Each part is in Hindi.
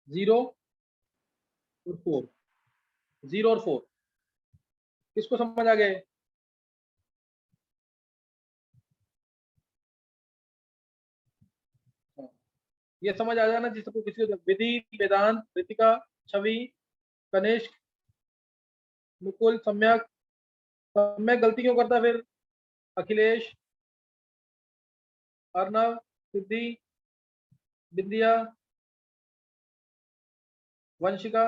0 और 4, 0 और 4 किसको समझ आ गए? ये समझ आ जाना जिसको किसी को विधि, वेदांत, कृतिका, छवि, कनिष्क, मुकुल, सम्यक। सम्यक गलती क्यों करता है फिर? अखिलेश, अर्णव, सिद्धि, बिंदिया, वंशिका।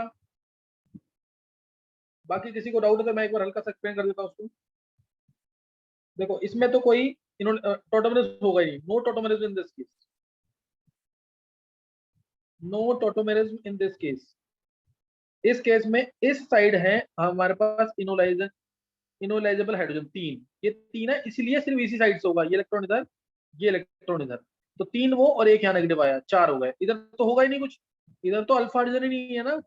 बाकी किसी को डाउट है तो मैं एक बार हल्का सा एक्सप्लेन कर देता हूँ उसको। देखो इसमें तो कोई टोटोमेरिज्म होगा ही नहीं, no tautomerism in this case, no tautomerism in this case. इस केस में इस साइड है हमारे पास इनोलाइजेबल हाइड्रोजन 3, ये 3 है, इसलिए सिर्फ इसी साइड से होगा, ये इलेक्ट्रॉन इधर, ये इलेक्ट्रॉन इधर, तो 3 वो और एक यहाँ नेगेटिव आया, 4 हो गए। इधर तो होगा ही नहीं कुछ, इधर तो अल्फा हाइड्रोजन ही नहीं है ना,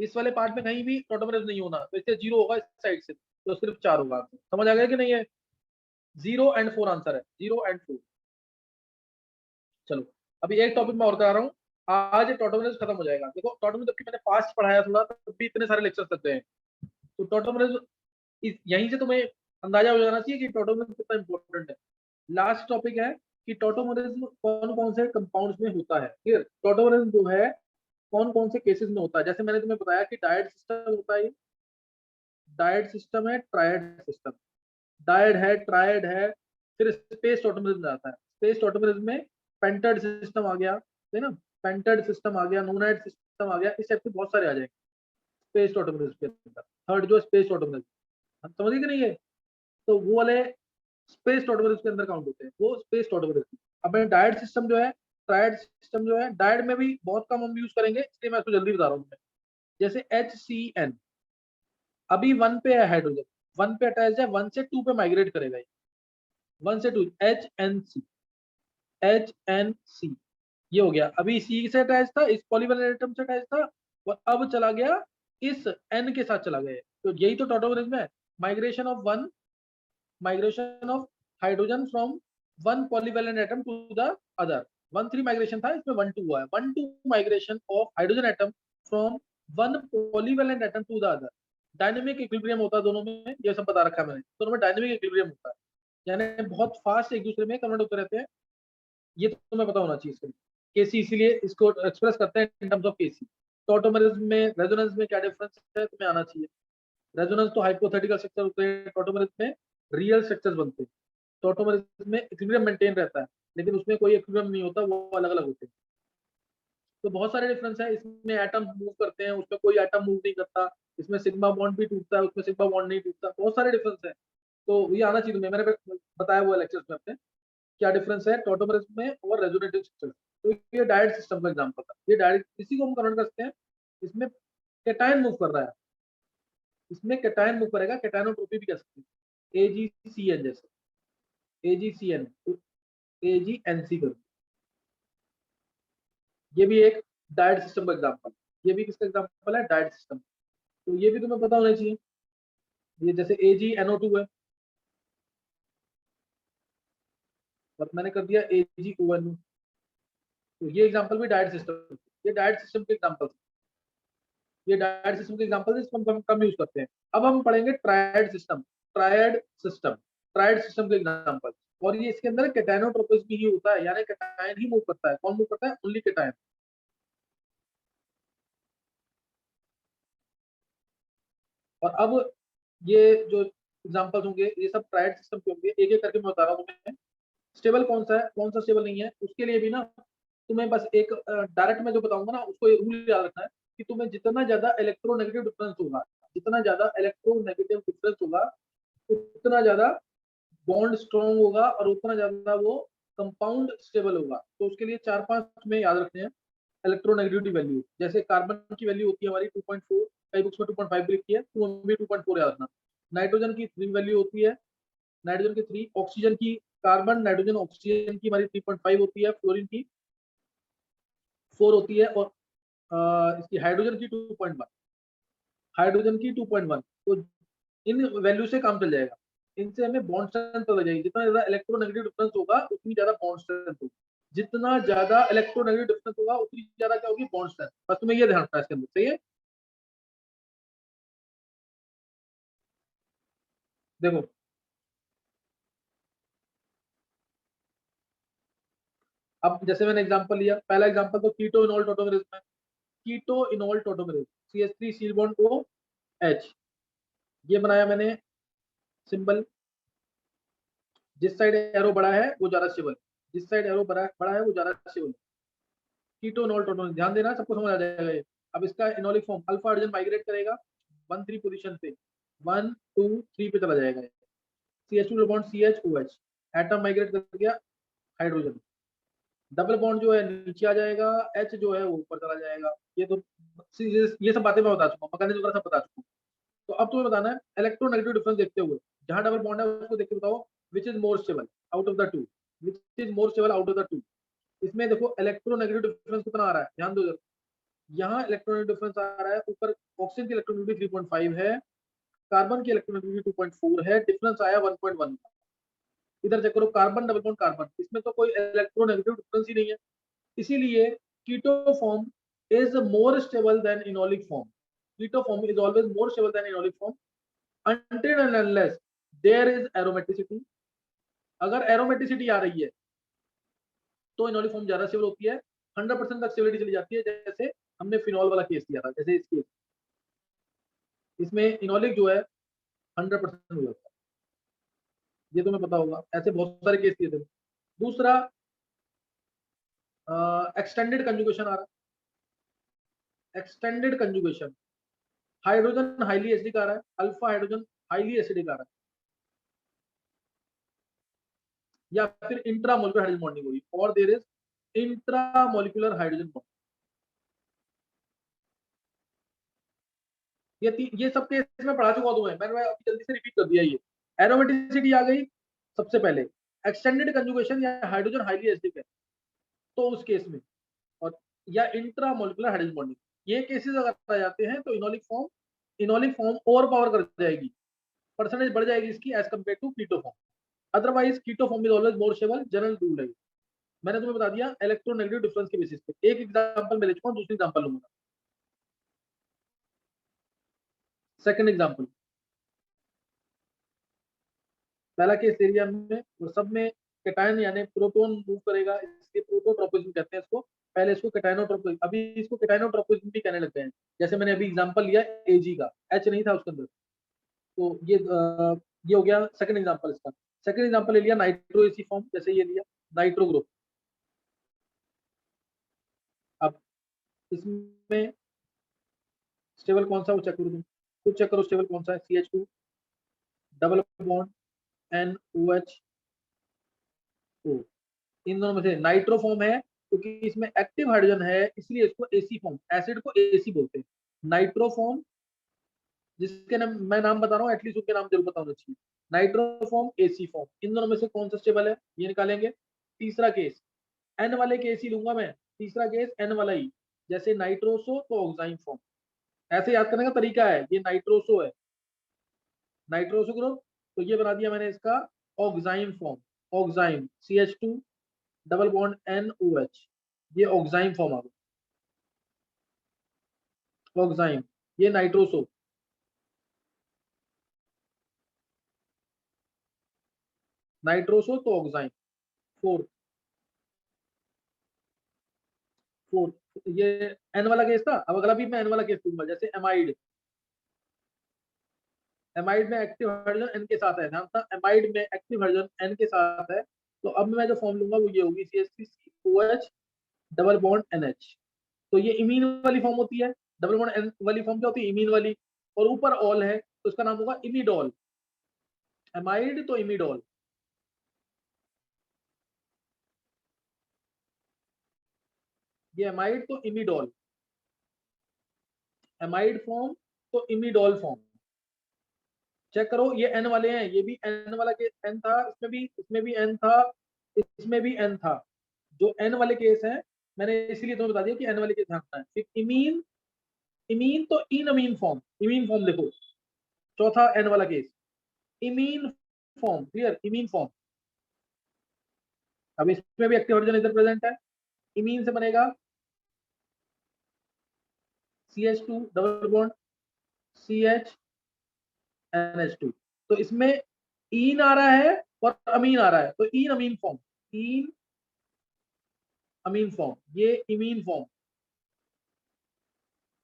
इस वाले पार्ट में कहीं भी टोटोमेरिज्म नहीं होना, तो इससे 0 होगा इस साइड से, तो सिर्फ 4 होगा। समझ आ गया कि नहीं है? 0 एंड 4 आंसर है, 0 एंड 4। चलो अभी एक टॉपिक मैं और करा रहा हूँ, आज टोटोमेरिज्म खत्म हो जाएगा। देखो टोटोमेरिज्म जबकि मैंने फास्ट पढ़ाया थोड़ा, तब भी इतने सारे लेक्चर्स लगते हैं, तो टोटोमेरिज्म यहीं से तुम्हें अंदाजा हो जाना चाहिए कि टोटोमेरिज्म कितना इंपॉर्टेंट है। लास्ट टॉपिक है कि टोटोमेरिज्म कौन कौन से कंपाउंड्स में होता है। क्लियर? टोटोमेरिज्म जो है कौन कौन से केसेस में होता है, जैसे मैंने तुम्हें बताया कि डायड सिस्टम होता है, डायड सिस्टम है, ट्रायड सिस्टम, डायड है, ट्रायड है, फिर स्पेस टोटोमेरिज्म आता है। स्पेस टोटोमेरिज्म में पेंटेड सिस्टम आ गया, है ना, पेंटेड सिस्टम आ गया, नोनाइड सिस्टम आ गया, इस टाइप के बहुत सारे आ जाएंगे स्पेस टोटोमेरिज्म के अंदर। थर्ड जो स्पेस टोटोमेरिज्म, समझिए कि नहीं है, तो वो वाले स्पेस टोटोमेरिज्म के अंदर काउंट होते हैं, वो स्पेस टोटोमेरिज्म। अब डायड सिस्टम जो है, ट्रायड सिस्टम जो है, डायड में भी बहुत कम हम यूज करेंगे, इसलिए मैं इसको जल्दी बता रहा हूँ। जैसे HCN, अभी 1 पे है हाइड्रोजन, 1 पे अटैच है, 1 से 2 पे माइग्रेट करेगा ये, 1 से 2, HNC, HNC ये हो गया। अभी C से अटैच था, इस पॉलीवैलेंट एटम से अटैच था, और अब चला गया इस N के साथ चला गया, तो यही तो टोटोमेरिज्म है, migration of one, migration of hydrogen from one polyvalent atom to the other. 1-3 migration था, इसमें 1-2 हुआ है, 1-2 migration of hydrogen atom from one polyvalent atom to the other. Dynamic equilibrium होता है दोनों में, ये सब बता रखा है मैंने, दोनों में डायनेमिक इक्विलिब्रियम होता है, यानी बहुत फास्ट एक दूसरे में कन्वर्ट होते रहते हैं, ये तो तुम्हें पता होना चाहिए। इसके केसी इसीलिए इसको एक्सप्रेस करते हैं in terms of KC. Tautomerism में रेजोनेंस में क्या डिफरेंस है तुम्हें आना चाहिए। रेजोनेंस तो हाइपोथेटिकल स्ट्रक्चर होते हैं, टोटोमेरिज्म में रियल स्ट्रक्चर्स बनते हैं। टोटोमेरिज्म में इक्विलिब्रियम मेंटेन रहता है, लेकिन उसमें कोई इक्विलिब्रियम नहीं होता, वो अलग अलग होते हैं। तो बहुत सारे डिफरेंस है, इसमें एटम मूव करते हैं, उसमें कोई एटम मूव नहीं करता, इसमें सिग्मा बॉन्ड भी टूटता है, उसमें सिग्मा बॉन्ड नहीं टूटता, बहुत सारे डिफरेंस है। तो ये आना चाहिए तुम्हें, मैंने बताया हुआ लेक्चर्स में अपने क्या डिफरेंस है टोटोमेरिज्म में और रेजोनेटिव सिस्टम। तो ये डायरेक्ट सिस्टम का एग्जांपल था, ये डायरेक्ट इसी को हम कन्वर्ट करते हैं, इसमें कैटायन मूव कर रहा है, इसमें कैटायन मूव करेगा, कैटायनोट्रोपी भी कह सकते हैं, AgCN जैसे, AgCN तो AgNC कर, ये भी एक डायरेक्ट सिस्टम का एग्जांपल, ये भी किसका एग्जांपल है, डायरेक्ट सिस्टम। तो ये भी तुम्हें पता होना चाहिए। ये जैसे AgNO2 है, और मैंने कर दिया AgONO, तो ये एग्जांपल भी डायरेक्ट सिस्टम, ये डायरेक्ट सिस्टम के एग्जांपल, ये डायरेक्ट सिस्टम के एग्जांपल है, इसको हम कम यूज करते हैं। अब हम पढ़ेंगे triad system, triad system, triad system के एग्जांपल, और ये इसके अंदर कैटायनोट्रोपिज्म भी ही होता है, यानी कैटायन ही मूव करता है। कौन मूव करता है? Only cation. और अब ये जो एग्जांपल्स होंगे ये सब ट्रायड सिस्टम के होंगे, एक एक करके मैं बता रहा हूँ तुम्हें। स्टेबल कौन सा है, कौन सा स्टेबल नहीं है, उसके लिए भी ना तुम्हें बस एक डायरेक्ट में जो बताऊंगा ना, उसको रूल याद रखना है कि तुम्हें जितना ज्यादा इलेक्ट्रोनेगेटिव डिफरेंस होगा, जितना ज्यादा इलेक्ट्रोनेगेटिव डिफरेंस होगा, उतना ज्यादा बॉन्ड स्ट्रॉन्ग होगा, और उतना ज्यादा वो कंपाउंड स्टेबल होगा। तो उसके लिए 4-5 में याद रखने हैं इलेक्ट्रोनेगेटिविटी वैल्यू। जैसे कार्बन की वैल्यू होती है हमारी 2.4, कई बुक्स में 2.5 भी लिखी है, तो भी 2.4 याद रखना। नाइट्रोजन की 3 वैल्यू होती है, नाइट्रोजन की 3, ऑक्सीजन की, कार्बन नाइट्रोजन ऑक्सीजन की हमारी 3.5 होती है, फ्लोरीन की 4 होती है, और इसकी हाइड्रोजन की 2.1, हाइड्रोजन की 2.1। तो इन वैल्यू से काम चल जाएगा, इनसे हमें बॉन्ड स्ट्रेंथ पता जाएगी, जितना ज्यादा इलेक्ट्रोनेगेटिव डिफरेंस होगा उतनी ज्यादा बॉन्ड स्ट्रेंथ होगी। जितना ज्यादा इलेक्ट्रोनेगेटिव डिफरेंस होगा उतनी ज्यादा क्या होगी बॉन्ड स्ट्रेंथ। बस तुम्हें ये ध्यान रखना है इसके अंदर, सही है। देखो अब जैसे मैंने एग्जांपल लिया, पहला एग्जांपल तो कीटो इनॉल टोटोमेरेज में, कीटो इनॉल टोटोमेरेज CH3 सील बॉन्ड O H, ये बनाया मैंने सिंबल। जिस साइड एरो बड़ा है वो ज्यादा स्टेबल, जिस साइड एरो बड़ा है वो ज्यादा स्टेबल। कीटो इनॉल टोटोमेरेज, ध्यान देना सबको समझ आ जाएगा ये। अब इसका इनॉलिक फॉर्म, अल्फा हाइड्रोजन माइग्रेट करेगा 1 3 पोजीशन पे, 1 2 3 पे चला जाएगा। CH2 bond CH OH, atom migrate कर गया हाइड्रोजन, डबल बॉन्ड जो है नीचे आ जाएगा, H जो है वो ऊपर चला जाएगा। ये तो ये सब बातें मैं बता चुका हूँ, मैकेनिज्म वगैरह सब बता चुका हूँ। तो अब तुम्हें बताना है इलेक्ट्रोनेगेटिव डिफरेंस देखते हुए, जहां डबल बॉन्ड है उसको देख के बताओ which is more stable out of the two, which is more stable out of the two. इसमें देखो इलेक्ट्रोनेगेटिव डिफरेंस कितना आ रहा है, ध्यान दो। यहाँ इलेक्ट्रोनेगेटिव डिफरेंस आ रहा है, ऊपर ऑक्सीजन की इलेक्ट्रोनेगेटिविटी 3.5 है, कार्बन की इलेक्ट्रोनेगेटिविटी 2.4 है, डिफरेंस आया 1.1। इधर चेक करो कार्बन डबल बॉन्ड कार्बन, इसमें तो कोई इलेक्ट्रोनेगेटिव डिफरेंस ही नहीं है। इसीलिए keto form is more stable than enolic form. Keto form is always more stable than enolic form until and unless there is aromaticity। अगर एरोमेटिसिटी आ रही है तो इनोलिक फॉर्म ज्यादा स्टेबल होती है, 100% तक स्टेबिलिटी चली जाती है। जैसे हमने फिनॉल वाला केस लिया था, जैसे इस केस इसमें इनोलिक जो है 100% हो जाता है, ये तुम्हें पता होगा। ऐसे बहुत सारे केस किए थे। दूसरा एक्सटेंडेड कंजुगेशन आ रहा है, extended conjugation, hydrogen highly acidic आ रहा है, अल्फा हाइड्रोजन हाईली एसिडिक आ रहा है, या फिर इंट्रामोलिकुलर हाइड्रोजन बॉन्डिंग हो रही है, और there is intramolecular hydrogen bond. ये सब केस में पढ़ा चुका हूं तुम्हें, मैंने अभी जल्दी से रिपीट कर दिया। ये एरोमेटिसिटी आ गई सबसे पहले, एक्सटेंडेड कंजुगेशन या हाइड्रोजन हाईली एसिडिक है तो उस केस में, और या इंट्रामोलिकुलर हाइड्रोजन बॉन्डिंग, ये केसेस अगर आ जाते हैं तो इनोलिक फॉर्म ओवर पावर कर जाएगी, परसेंटेज बढ़ जाएगी इसकी as compare to keto form. Otherwise keto form is always more stable, general rule है। मैंने तुम्हें बता दिया इलेक्ट्रोनेगेटिव डिफरेंस के बेसिस पे। एक एग्जांपल मैं ले चुका हूं, दूसरी एग्जांपल लूंगा। सेकंड एग्जांपल, पहला केस ले लिया हमने, और सब में कैटायन यानी प्रोटॉन मूव करेगा, इसलिए प्रोटोट्रोपिज्म कहते हैं इसको। पहले इसको कैटायनोट्रोपिज्म, अभी इसको कैटायनोट्रोपिज्म भी कहने लगते हैं। जैसे मैंने अभी एग्जांपल लिया Ag का, H नहीं था उसके अंदर। तो ये हो गया सेकंड एग्जांपल इसका। सेकंड एग्जांपल ले लिया नाइट्रो एसी फॉर्म, जैसे ये लिया नाइट्रो ग्रुप। अब इसमें स्टेबल कौन सा वो चेक करो, तुम खुद चेक करो स्टेबल कौन सा है। CH2 double bond NOH O, इन दोनों में से नाइट्रो फॉर्म है क्योंकि इसमें एक्टिव हाइड्रोजन है, इसलिए इसको एसी फॉर्म, एसिड को एसी बोलते हैं। नाइट्रो फॉर्म, जिसके नाम मैं नाम बता रहा हूँ एटलीस्ट उसके नाम जरूर पता होना चाहिए। नाइट्रो फॉर्म, एसी फॉर्म, इन दोनों में से कौन सा स्टेबल है ये निकालेंगे। तीसरा केस एन वाले केस ही लूंगा मैं, तीसरा केस एन वाला ही, जैसे नाइट्रोसो तो ऑक्साइन फॉर्म। ऐसे याद करने का तरीका है, ये नाइट्रोसो है, नाइट्रोसो ग्रुप, तो ये बना दिया मैंने इसका oxime form. Oxime CH2 double bond NOH, ये ऑक्साइन फॉर्म आ गया ऑक्साइन। ये नाइट्रोसो, नाइट्रोसो तो ऑक्साइन। फोर्थ, फोर्थ ये एन वाला केस था। अब अगला भी मैं एन वाला केस दूंगा, जैसे एमाइड। एमाइड में एक्टिव हाइड्रोजन एन के साथ है, ध्यान था एमाइड में एक्टिव हाइड्रोजन एन के साथ है। तो अब मैं जो फॉर्म लूंगा वो ये होगी CH3COH डबल बॉन्ड NH। तो ये इमीन वाली फॉर्म होती है, डबल बॉन्ड N वाली फॉर्म क्या होती है, इमीन वाली, और ऊपर ऑल है तो इसका नाम होगा इमिडॉल। एमाइड तो इमिडॉल, ये एमाइड तो इमिडॉल, एमाइड फॉर्म तो इमिडॉल फॉर्म। चेक करो ये एन वाले हैं, ये भी एन वाला केस एन था, इसमें भी एन था, इसमें भी एन था। जो एन वाले केस हैं मैंने इसीलिए तुम्हें बता दिया कि एन वाले केस ध्यान रखना है। फिर इमीन, इमीन तो इन अमीन फॉर्म, इमीन फॉर्म देखो, चौथा एन वाला case imine form, clear, imine form. अब इसमें भी एक्टिव हाइड्रोजन इधर प्रेजेंट है, इमीन से बनेगा CH2 double bond CH NH2। तो इसमें ईन आ रहा है और अमीन आ रहा है, तो ईन अमीन फॉर्म, ईन अमीन फॉर्म, ये इमीन फॉर्म,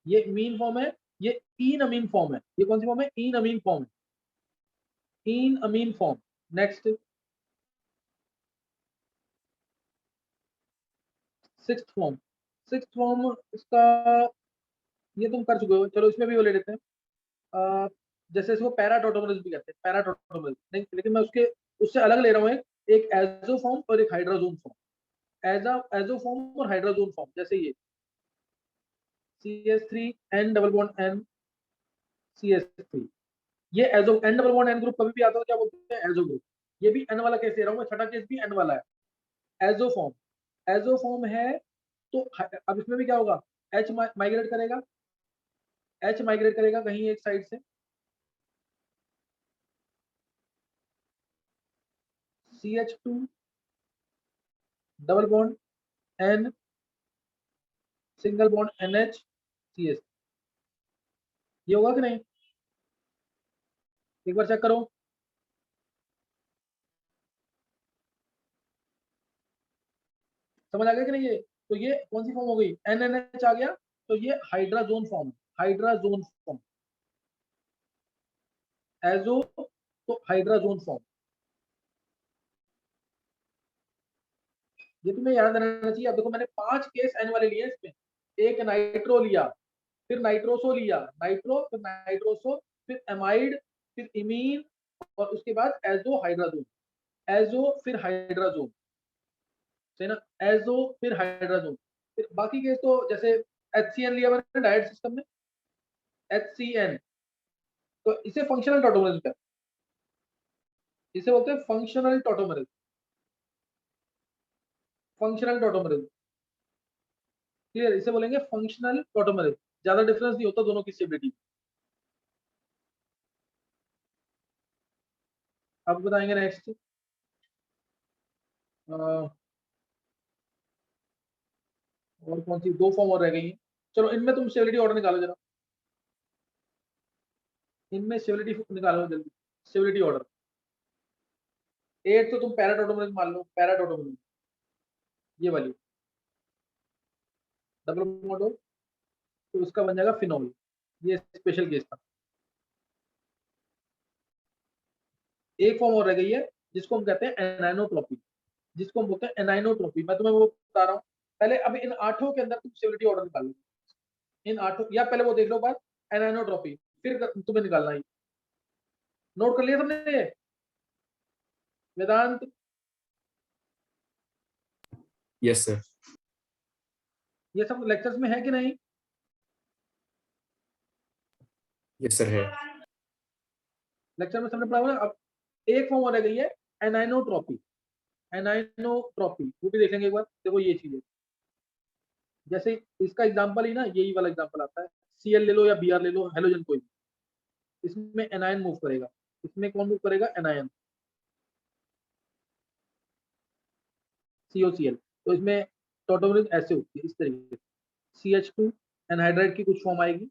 ये इमीन फॉर्म है, ये ईन अमीन फॉर्म है। ये कौन सी फॉर्म है? ईन अमीन फॉर्म है, enamine form. Next sixth form, sixth form इसका ये तुम कर चुके हो, चलो इसमें भी वो ले लेते हैं। जैसे इसको पैरा टोटोमरेज भी कहते हैं, पैरा टोटोमरेज नहीं, लेकिन मैं उसके उससे अलग ले रहा हूँ, एक एजो फॉर्म और एक हाइड्रोजोन फॉर्म। एजो फॉर्म और हाइड्रोजोन फॉर्म, जैसे ये CH3 N double bond N CH3, ये azo N double bond N group कभी भी आता है क्या बोलते हैं? Azo group. ये भी N वाला केस ले रहा हूँ मैं, छठा केस भी N वाला है। एजो फॉर्म, एजो फॉर्म है तो अब इसमें भी क्या होगा? H माइग्रेट करेगा, H माइग्रेट करेगा कहीं एक साइड से, CH2 double bond N single bond NH CH, ये होगा कि नहीं? एक बार चेक करो। समझ आ गया कि नहीं? ये तो ये कौन सी फॉर्म हो गई? NNH आ गया, तो ये hydrazone form, hydrazone form, azo तो हाइड्राजोन फॉर्म। ये तुम्हें याद रहना चाहिए। अब देखो मैंने 5 केस एन वाले लिए इसमें, एक नाइट्रो लिया, फिर नाइट्रोसो लिया, नाइट्रो फिर नाइट्रोसो, फिर एमाइड, फिर इमीन, और उसके बाद एजो हाइड्राजोन, एजो फिर हाइड्राजोन, सही ना? एजो फिर हाइड्राजोन, फिर बाकी केस तो जैसे HCN लिया मैंने डायरेक्ट सिस्टम में, HCN, तो इसे फंक्शनल टॉटोमरेज कहते हैं, इसे बोलते हैं फंक्शनल टॉटोमरेज, फंक्शनल टॉटोमरेज। क्लियर? इसे बोलेंगे फंक्शनल टॉटोमरेज, ज्यादा डिफरेंस नहीं होता दोनों की स्टेबिलिटी। अब बताएंगे नेक्स्ट। और कौन सी दो फॉर्म और रह गई हैं? चलो इनमें तुम स्टेबिलिटी ऑर्डर निकालो जरा, इनमें स्टेबिलिटी निकालो जल्दी, स्टेबिलिटी ऑर्डर। एट तो तुम पैराटोटोमरेज मान लो, पैराटोटोमरेज ये वाली डबल बॉन्ड हो, तो उसका बन जाएगा फिनोल, ये स्पेशल केस था। एक फॉर्म और रह गई है जिसको हम कहते हैं एनाइनोट्रॉपी, जिसको हम बोलते हैं एनाइनोट्रॉपी। मैं तुम्हें वो बता रहा हूँ पहले। अब इन 8 के अंदर तुम स्टेबिलिटी ऑर्डर निकाल लो, इन 8, या पहले वो देख लो बात, एनाइनोट्रॉपी, फिर तुम्हें निकालना है। नोट कर लिया तुमने ये वेदांत? Yes sir. ये सब लेक्चर्स में है कि नहीं? यस सर है। लेक्चर में सबने पढ़ा हुआ है। अब एक फॉर्म और रह गई है एनाइनोट्रॉपी, एनाइनोट्रॉपी वो भी देखेंगे एक बार। देखो ये चीज है, जैसे इसका एग्जांपल ही ना यही वाला एग्जांपल आता है, Cl ले लो या Br ले लो, हेलोजन कोई, इसमें एनायन मूव करेगा, इसमें कौन मूव करेगा? Anion, COCl। तो इसमें टोटोमरेज ऐसे होती है इस तरीके से, CH2 एनहाइड्राइड की कुछ फॉर्म आएगी,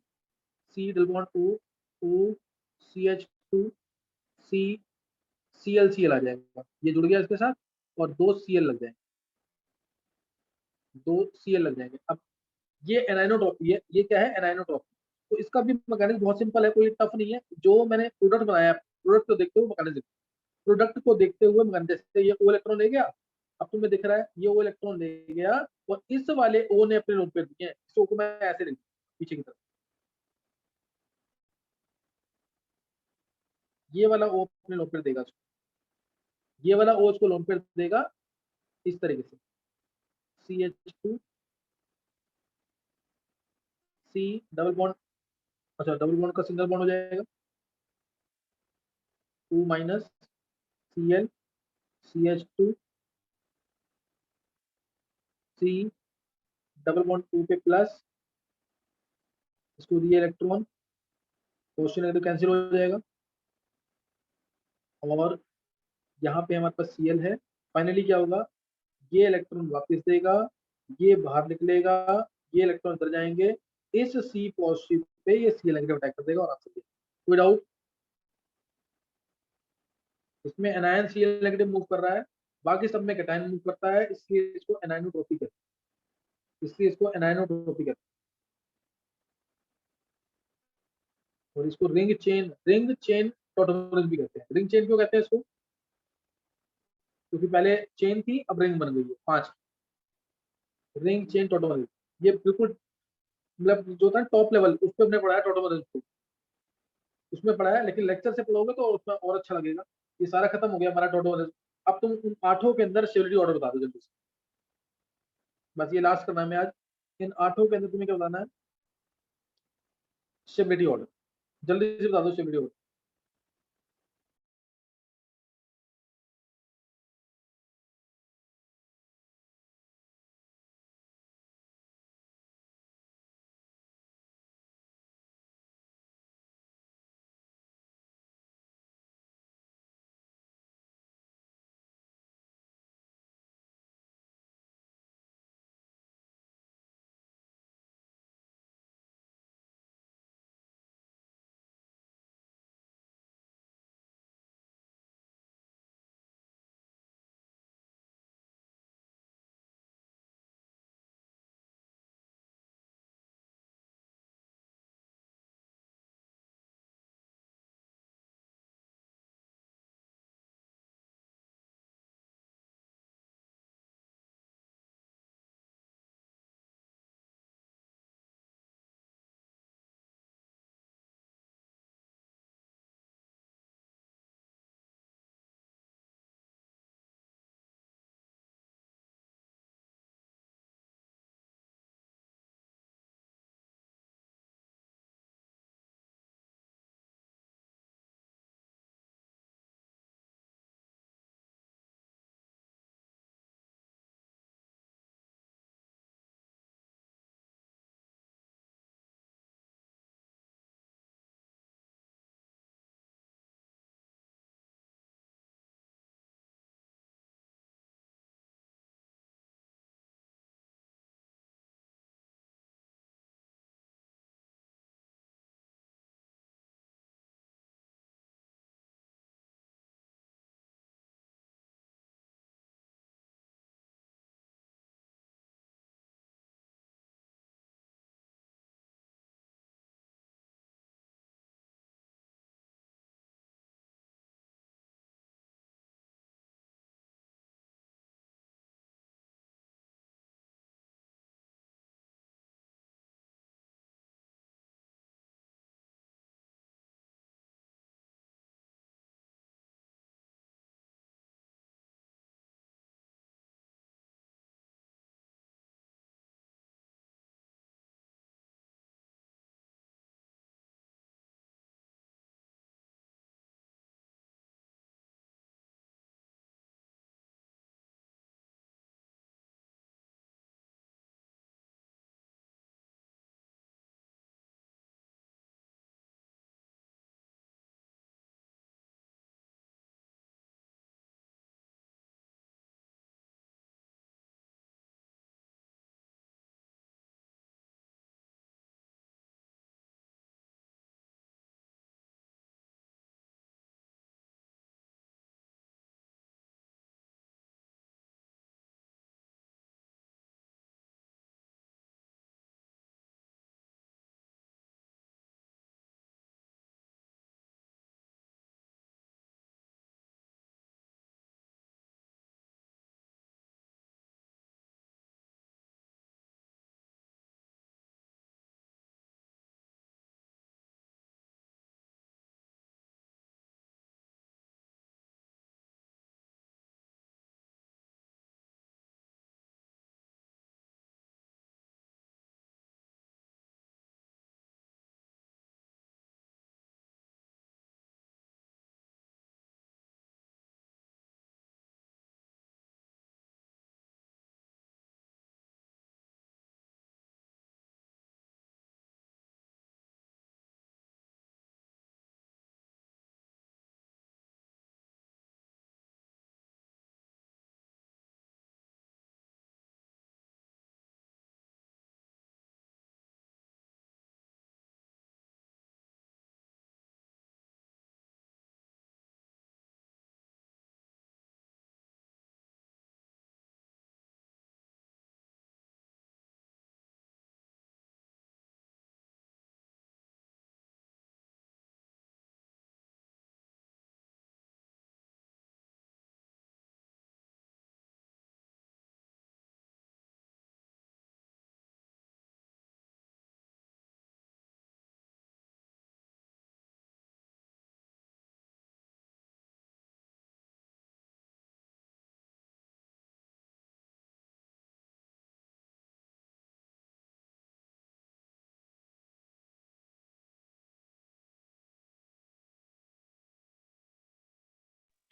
C double bond O O CH2 C ClCl आ जाएगा, ये जुड़ गया इसके साथ, और 2 Cl लग जाएंगे, 2 Cl लग जाएंगे। अब ये एनाइनोट्रॉपी है, ये क्या है? एनाइनोट्रॉपी। तो इसका भी मैकेनिज्म बहुत सिंपल है, कोई टफ नहीं है। जो मैंने प्रोडक्ट बनाया, प्रोडक्ट को देखते हुए मैकेनिज्म, प्रोडक्ट को देखते हुए मैकेनिज्म, जैसे ये O इलेक्ट्रॉन ले गया, अब तुम्हें दिख रहा है ये O इलेक्ट्रॉन ले गया, और इस वाले O ने अपने लोन पेयर दिए हैं, इस O को मैं ऐसे लिख पीछे की तरफ, ये वाला O अपने लोन पेयर देगा, ये वाला O उसको लोन पेयर देगा इस तरीके से, CH2 C डबल बॉन्ड, अच्छा डबल बॉन्ड का सिंगल बॉन्ड हो जाएगा, 2 minus Cl CH2 C double bond 2 पे प्लस, इसको दिए इलेक्ट्रॉन, क्वेश्चन तो कैंसिल हो जाएगा, और यहाँ पे हमारे पास Cl है। फाइनली क्या होगा? ये इलेक्ट्रॉन वापस देगा, ये बाहर निकलेगा, ये इलेक्ट्रॉन अंदर जाएंगे, इस सी पॉजिटिव पे ये सी नेगेटिव अटैक कर देगा और आंसर देगा। कोई डाउट? इसमें एनायन सी नेगेटिव मूव कर रहा है, बाकी सब में कैटायन मूव करता है, इसलिए इसको एनायनोट्रोपी कहते हैं, इसलिए इसको एनायनोट्रोपी कहते हैं। और इसको रिंग चेन टॉटोमरेज भी कहते हैं। रिंग चेन क्यों कहते हैं इसको? क्योंकि पहले चेन थी, अब रिंग बन गई है 5। रिंग चेन टॉटोमरेज, ये बिल्कुल मतलब जो था टॉप लेवल, उस पर हमने पढ़ा है टॉटोमरेज को, उसमें पढ़ा है, लेकिन लेक्चर से पढ़ोगे तो उसमें और अच्छा लगेगा। ये सारा खत्म हो गया हमारा टॉटोमरेज। अब तुम उन 8 के अंदर स्टेबिलिटी ऑर्डर बता दो जल्दी से, बस ये लास्ट करना है आज। इन 8 के अंदर तुम्हें क्या बताना है? स्टेबिलिटी ऑर्डर, जल्दी से बता दो स्टेबिलिटी ऑर्डर।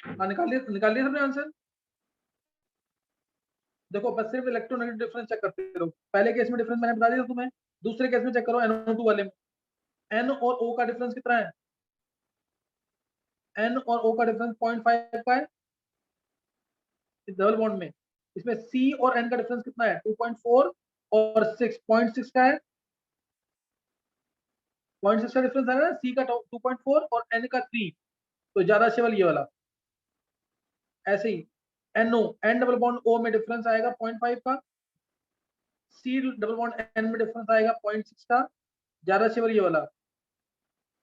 हाँ, निकाल लिया सबने आंसर। देखो बस सिर्फ इलेक्ट्रोनेगेटिव डिफरेंस चेक करते रहो। पहले केस में डिफरेंस मैंने बता दिया तुम्हें, दूसरे केस में चेक करो NO2 वाले में। N और O का डिफरेंस कितना है? N और O का डिफरेंस 0.5 का है डबल बॉन्ड में। इसमें C और N का डिफरेंस कितना है? 2.4 और 6.6 का है। 0.6 का डिफरेंस है ना, C का 2.4 और N का 3, तो ज्यादा शेवल ये वाला। ऐसे ही NO N double bond O में डिफरेंस आएगा 0.5 का, C डबल बॉन्ड N में डिफरेंस आएगा 0.6 का, ज्यादा शेवल ये वाला।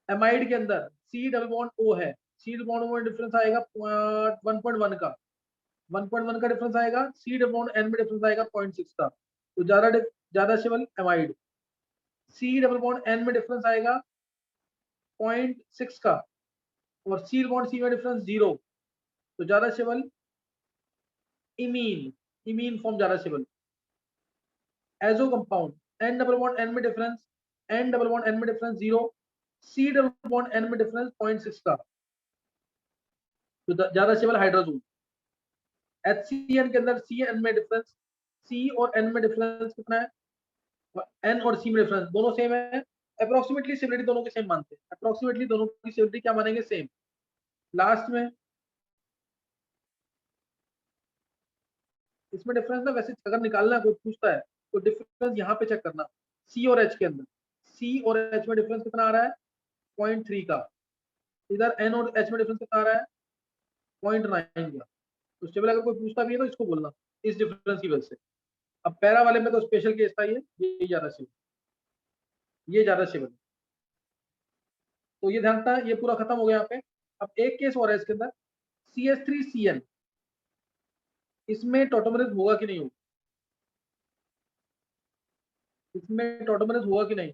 एमाइड के अंदर C डबल बॉन्ड O है, C डबल बॉन्ड O में डिफरेंस आएगा 1.1 का, 1.1 का डिफरेंस आएगा। C डबल बॉन्ड N में डिफरेंस आएगा 0.6 का, तो ज्यादा शेवल amide. C double bond N में डिफरेंस आएगा 0.6 का, और C डबल बॉन्ड C में डिफरेंस 0, तो ज्यादा शेवल इमीन। इमीन फॉर्म ज्यादा शेवल। Azo compound N double bond N में difference, N double bond N में difference 0, C double bond N में डिफरेंस 0.6 का, तो ज्यादा शेवल हाइड्रोजन। HCN के अंदर CN में डिफरेंस, C और N में डिफरेंस कितना है? N और C में डिफरेंस दोनों सेम है। अप्रोक्सीमेटली सिमिलरिटी दोनों के सेम मानते हैं, अप्रोक्सीमेटली दोनों की सिमिलरिटी क्या मानेंगे? सेम। लास्ट में इसमें डिफरेंस ना, वैसे अगर निकालना है कोई पूछता है तो डिफरेंस यहाँ पे चेक करना, C और H के अंदर। C और H में डिफरेंस कितना आ रहा है? 0.3 का। इधर N और H में डिफरेंस कितना आ रहा है? 0.9 का। तो स्टेबल अगर कोई पूछता भी है तो इसको बोलना इस डिफरेंस की वजह से। अब पैरा वाले में तो स्पेशल केस था ये ज्यादा शेवल, ये ज्यादा शेवल। तो ये ध्यान था, ये पूरा खत्म हो गया यहाँ पे। अब एक केस और है इसके अंदर, CH3CN। इसमें टॉटोमरेज होगा कि नहीं होगा? इसमें टॉटोमरेज होगा कि नहीं?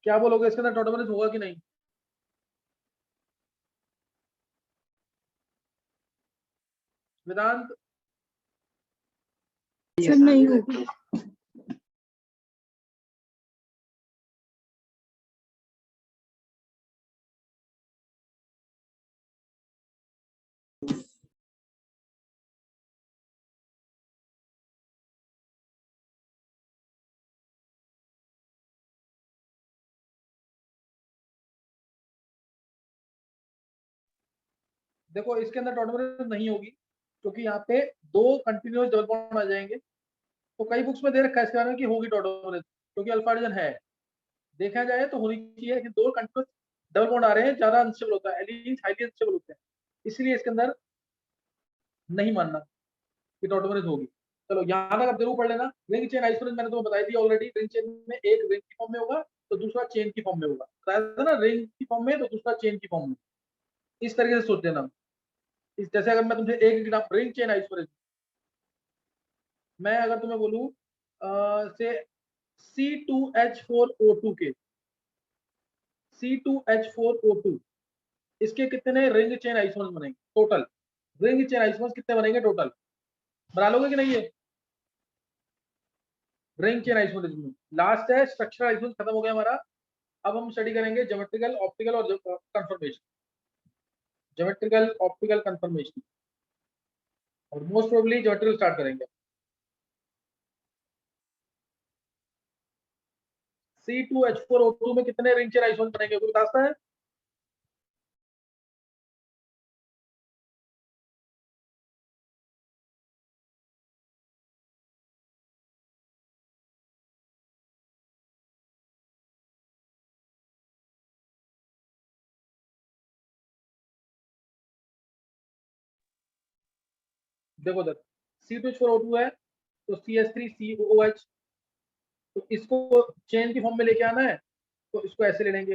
क्या बोलोगे, इसके अंदर टॉटोमरेज होगा कि नहीं? वेदांत? सर नहीं होगा। देखो इसके अंदर टॉटोमरेज नहीं होगी, क्योंकि यहाँ पे दो कंटिन्यूअस डबल बॉन्ड आ जाएंगे। तो कई बुक्स में दे रखा है इसके बारे में कि होगी टॉटोमरेज, क्योंकि अल्फा हाइड्रोजन है, देखा जाए तो होनी चाहिए, लेकिन दो कंटिन्यूअस डबल बॉन्ड आ रहे हैं, ज्यादा अनस्टेबल होता है, एलिनीन हाईली अनस्टेबल होते हैं, इसलिए इसके अंदर नहीं मानना कि टॉटोमरेज होगी। चलो यहाँ तक आप जरूर पढ़ लेना। रिंग चेन आइसोलेशन मैंने तुम्हें बताई थी ऑलरेडी। रिंग चेन में एक रिंग की फॉर्म में होगा तो दूसरा चेन की फॉर्म में होगा, बताया था ना, रिंग की फॉर्म में तो दूसरा चेन की फॉर्म में। इस तरीके से सोच लेना। जैसे अगर मैं तुमसे एक एग्जाम्पल, रिंग चेन आइसोलेशन, मैं अगर तुम्हें बोलूं से C2H4O2 के, C2H4O2 इसके कितने रिंग चेन आइसोमर्स बनेंगे टोटल? रिंग चेन आइसोमर्स कितने बनेंगे टोटल? बना लोगे कि नहीं? ये रिंग चेन आइसोमर्स में लास्ट है, स्ट्रक्चरल आइसोमर्स खत्म हो गया हमारा। अब हम स्टडी करेंगे ज्योमेट्रिकल, ऑप्टिकल और कंफर्मेशन। ज्योमेट्रिकल, ऑप्टिकल, कंफर्मेशन, और मोस्ट प्रोबेबली ज्योमेट्रिकल स्टार्ट करेंगे। C2H4O2 में कितने रिंग चेन आइसोमर्स बनेंगे, कोई बताता है? देखो देख, C2H4O2 है तो CH3COOH, तो इसको चेन की फॉर्म में लेके आना है तो इसको ऐसे ले लेंगे।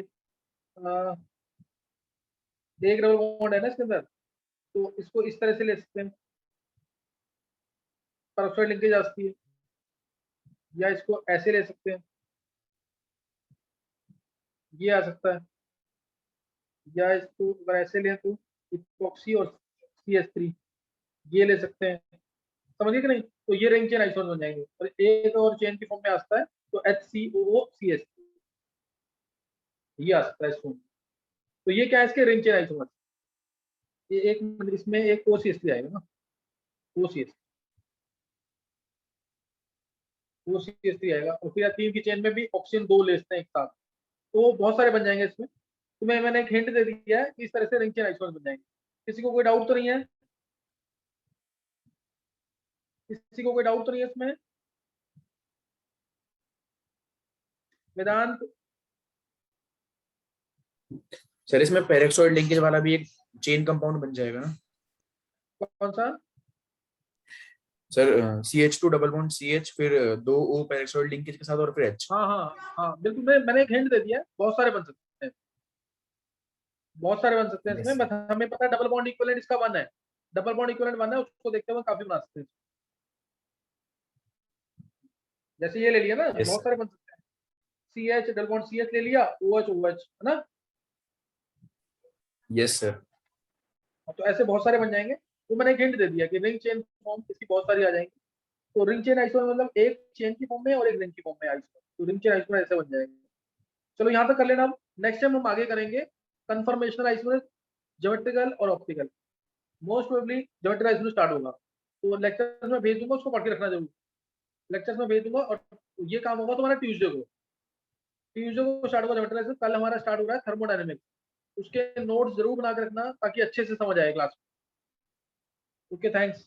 एक डबल बॉन्ड है ना इसके अंदर, तो इसको इस तरह से ले सकते हैं, परऑक्साइड लिंकेज आ सकती है, या इसको ऐसे ले सकते हैं, ये आ सकता है, या इसको अगर ऐसे लें तो इपॉक्सी और CH3 ये ले सकते हैं। समझिए कि नहीं? तो ये रिंग चेन आइसोमर बन जाएंगे, और एक और चेन की फॉर्म में आता है तो HCOO CH, ये आ सकता है इसको। तो ये क्या है इसके रिंग चेन आइसोमर। ये एक मिनट, इसमें एक OCH3 आएगा ना, OCH3 आएगा, और फिर 3 की चेन में भी ऑक्सीजन 2 लेते हैं एक साथ, तो बहुत सारे बन जाएंगे इसमें। तो मैंने एक हिंट दे दिया है कि इस तरह से रिंग चेन आइसोमर बन जाएंगे। किसी को कोई डाउट तो नहीं है? किसी को कोई डाउट तो नहीं है इसमें? वेदांत? सर इसमें पेरोक्साइड लिंकेज वाला भी एक चेन कंपाउंड बन जाएगा ना कौन सा? Sir? CH2 double bond CH, फिर 2 O पेरोक्साइड लिंकेज के साथ, और फिर H। हाँ हाँ हाँ बिल्कुल, मैंने एक हिंट दे दिया है, बहुत सारे बन सकते हैं, बहुत सारे बन सकते हैं यस इसमें, बस हमें पता है डबल बॉन्ड इक्विवेलेंट इसका 1 है, डबल बॉन्ड इक्विवेलेंट 1 है, उसको देखते हुए काफी बना सकते हैं। जैसे ये ले लिया ना, यस बहुत सर। सारे बन सकते हैं। CH डबल बॉन्ड CH ले लिया, OH है ना, यस सर। तो ऐसे बहुत सारे बन जाएंगे। तो मैंने एक हिंट दे दिया कि रिंग चेन फॉर्म इसकी बहुत सारी आ जाएंगी। तो रिंग चेन आइसोमर मतलब एक चेन की फॉर्म में और एक रिंग की फॉर्म में आइसोमर, तो रिंग चेन आइसोमर ऐसे बन जाएंगे। चलो यहाँ तक कर लेना। अब नेक्स्ट टाइम हम आगे करेंगे कन्फर्मेशनल आइसोमर, ज्योमेट्रिकल और optical. Most probably geometrical isomer start होगा, तो लेक्चर्स में भेज दूंगा, उसको पढ़ के रखना जरूर। लेक्चर्स में भेज दूंगा, और ये काम होगा तुम्हारा ट्यूसडे को स्टार्ट होगा ज्योमेट्रिकल आइसोमर। कल हमारा स्टार्ट हो रहा है थर्मोडायनेमिक्स, उसके नोट्स जरूर बना के रखना ताकि अच्छे से समझ आए क्लास में। Okay, thanks.